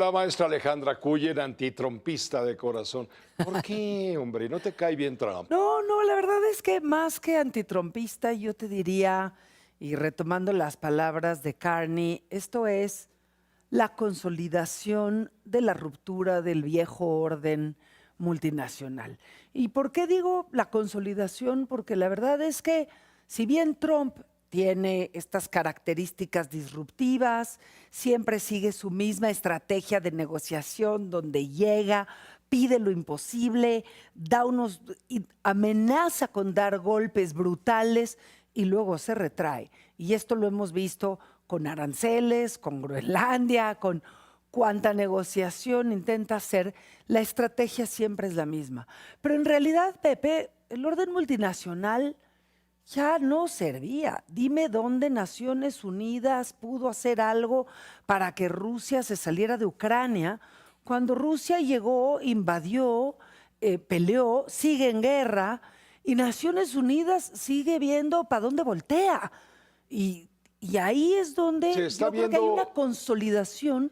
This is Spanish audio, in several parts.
la maestra Alejandra Cuyen, antitrumpista de corazón. ¿Por qué, hombre? ¿No te cae bien Trump? No, la verdad es que más que antitrumpista, yo te diría, y retomando las palabras de Carney, esto es la consolidación de la ruptura del viejo orden multinacional. ¿Y por qué digo la consolidación? Porque la verdad es que si bien Trump tiene estas características disruptivas, siempre sigue su misma estrategia de negociación donde llega, pide lo imposible, amenaza con dar golpes brutales y luego se retrae. Y esto lo hemos visto con aranceles, con Groenlandia, con cuánta negociación intenta hacer, la estrategia siempre es la misma. Pero en realidad, Pepe, el orden multinacional ya no servía. Dime dónde Naciones Unidas pudo hacer algo para que Rusia se saliera de Ucrania, cuando Rusia llegó, invadió, peleó, sigue en guerra, y Naciones Unidas sigue viendo para dónde voltea. Y, y ahí es Se donde está yo creo que hay una viendo, consolidación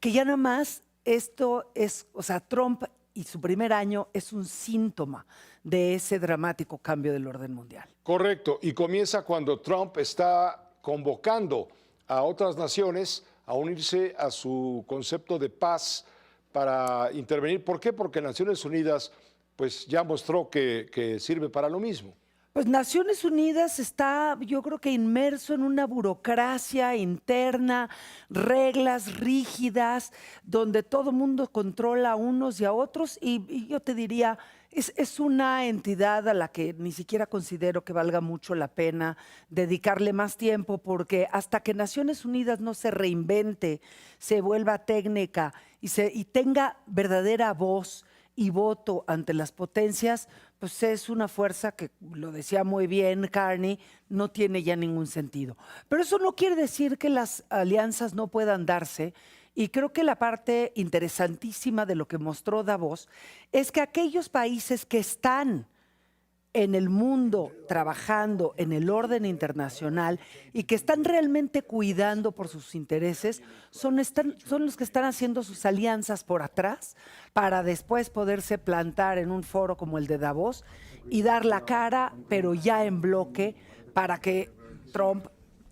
que ya nada más esto es, o sea, Trump y su primer año es un síntoma de ese dramático cambio del orden mundial. correcto, y comienza cuando Trump está convocando a otras naciones a unirse a su concepto de paz para intervenir. ¿Por qué? Porque Naciones Unidas pues ya mostró que sirve para lo mismo. Pues Naciones Unidas está, yo creo que inmerso en una burocracia interna, reglas rígidas, donde todo mundo controla a unos y a otros, y yo te diría, es una entidad a la que ni siquiera considero que valga mucho la pena dedicarle más tiempo, porque hasta que Naciones Unidas no se reinvente, se vuelva técnica y tenga verdadera voz y voto ante las potencias, pues es una fuerza que, lo decía muy bien Carney, no tiene ya ningún sentido. Pero eso no quiere decir que las alianzas no puedan darse, y creo que la parte interesantísima de lo que mostró Davos es que aquellos países que están en el mundo trabajando en el orden internacional y que están realmente cuidando por sus intereses, son los que están haciendo sus alianzas por atrás para después poderse plantar en un foro como el de Davos y dar la cara, pero ya en bloque, para que Trump,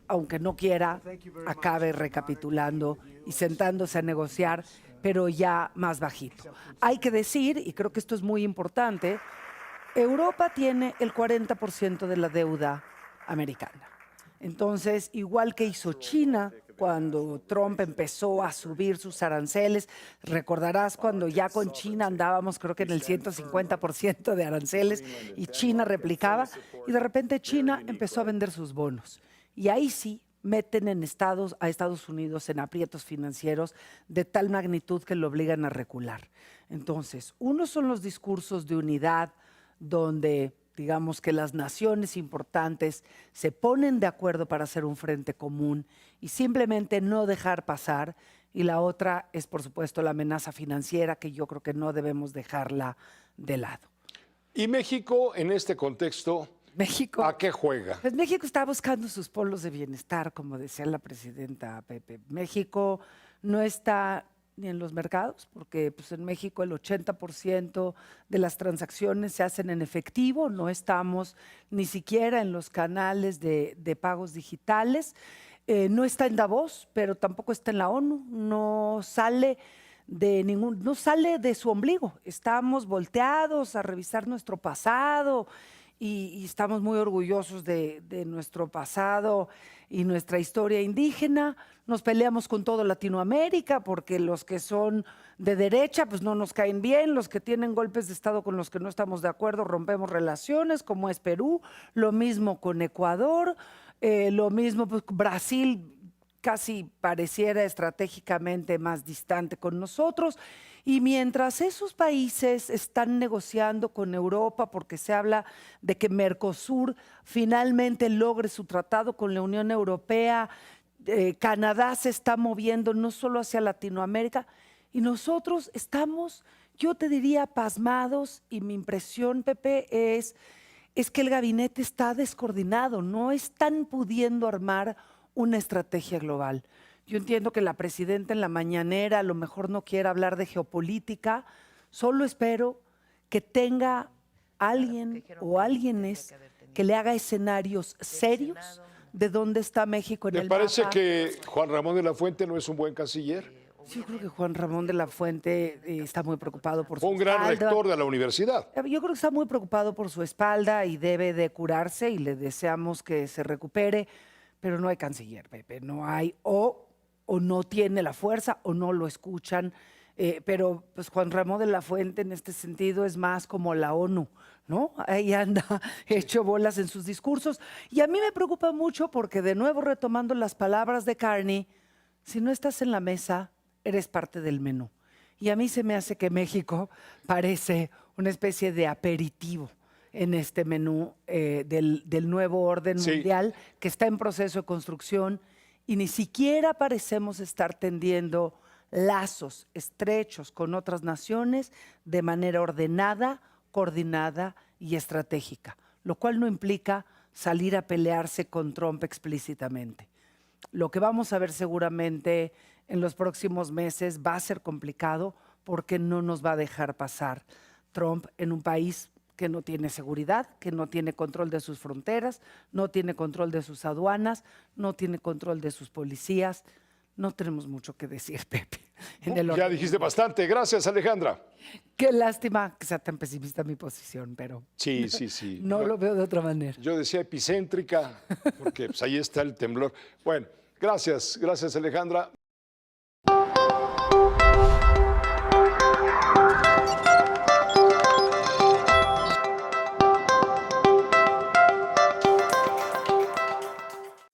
aunque no quiera, acabe recapitulando y sentándose a negociar, pero ya más bajito. Hay que decir, y creo que esto es muy importante, Europa tiene el 40% de la deuda americana. Entonces, igual que hizo China cuando Trump empezó a subir sus aranceles, recordarás cuando ya con China andábamos creo que en el 150% de aranceles y China replicaba, y de repente China empezó a vender sus bonos. Y ahí sí meten a Estados Unidos en aprietos financieros de tal magnitud que lo obligan a recular. Entonces, unos son los discursos de unidad, donde digamos que las naciones importantes se ponen de acuerdo para hacer un frente común y simplemente no dejar pasar. Y la otra es, por supuesto, la amenaza financiera, que yo creo que no debemos dejarla de lado. Y México, en este contexto, México, ¿a qué juega? pues México está buscando sus polos de bienestar, como decía la presidenta Pepe. México no está ni en los mercados, porque pues, en México el 80% de las transacciones se hacen en efectivo, no estamos ni siquiera en los canales de pagos digitales. No está en Davos, pero tampoco está en la ONU, no sale no sale de su ombligo. Estamos volteados a revisar nuestro pasado y estamos muy orgullosos de nuestro pasado y nuestra historia indígena. Nos peleamos con todo Latinoamérica porque los que son de derecha pues no nos caen bien, los que tienen golpes de Estado con los que no estamos de acuerdo rompemos relaciones, como es Perú, lo mismo con Ecuador, lo mismo pues Brasil casi pareciera estratégicamente más distante con nosotros. Y mientras esos países están negociando con Europa, porque se habla de que Mercosur finalmente logre su tratado con la Unión Europea, Canadá se está moviendo no solo hacia Latinoamérica, y nosotros estamos, yo te diría, pasmados, y mi impresión, Pepe, es que el gabinete está descoordinado, no están pudiendo armar una estrategia global. Yo entiendo que la presidenta en la mañanera a lo mejor no quiera hablar de geopolítica. Solo espero que tenga alguien o alguienes que le haga escenarios serios de dónde está México en ¿Te el parece mapa. que Juan Ramón de la Fuente no es un buen canciller? Yo creo que Juan Ramón de la Fuente está muy preocupado por su Fue un gran espalda. rector de la universidad. Yo creo que está muy preocupado por su espalda y debe de curarse y le deseamos que se recupere, pero no hay canciller, Pepe, no hay, o no tiene la fuerza o no lo escuchan, pero pues Juan Ramón de la Fuente en este sentido es más como la ONU, ¿no? Ahí anda hecho bolas en sus discursos y a mí me preocupa mucho porque de nuevo retomando las palabras de Carney, si no estás en la mesa, eres parte del menú. Y a mí se me hace que México parece una especie de aperitivo en este menú del nuevo orden Sí. mundial que está en proceso de construcción y ni siquiera parecemos estar tendiendo lazos estrechos con otras naciones de manera ordenada, coordinada y estratégica, lo cual no implica salir a pelearse con Trump explícitamente. Lo que vamos a ver seguramente en los próximos meses va a ser complicado porque no nos va a dejar pasar Trump en un país que no tiene seguridad, que no tiene control de sus fronteras, no tiene control de sus aduanas, no tiene control de sus policías. No tenemos mucho que decir, Pepe. En el Ya orden. dijiste bastante. Gracias, Alejandra. Qué lástima que sea tan pesimista mi posición, pero Sí, sí, sí. no lo veo de otra manera. Yo decía epicéntrica, porque pues, ahí está el temblor. Bueno, gracias, Alejandra.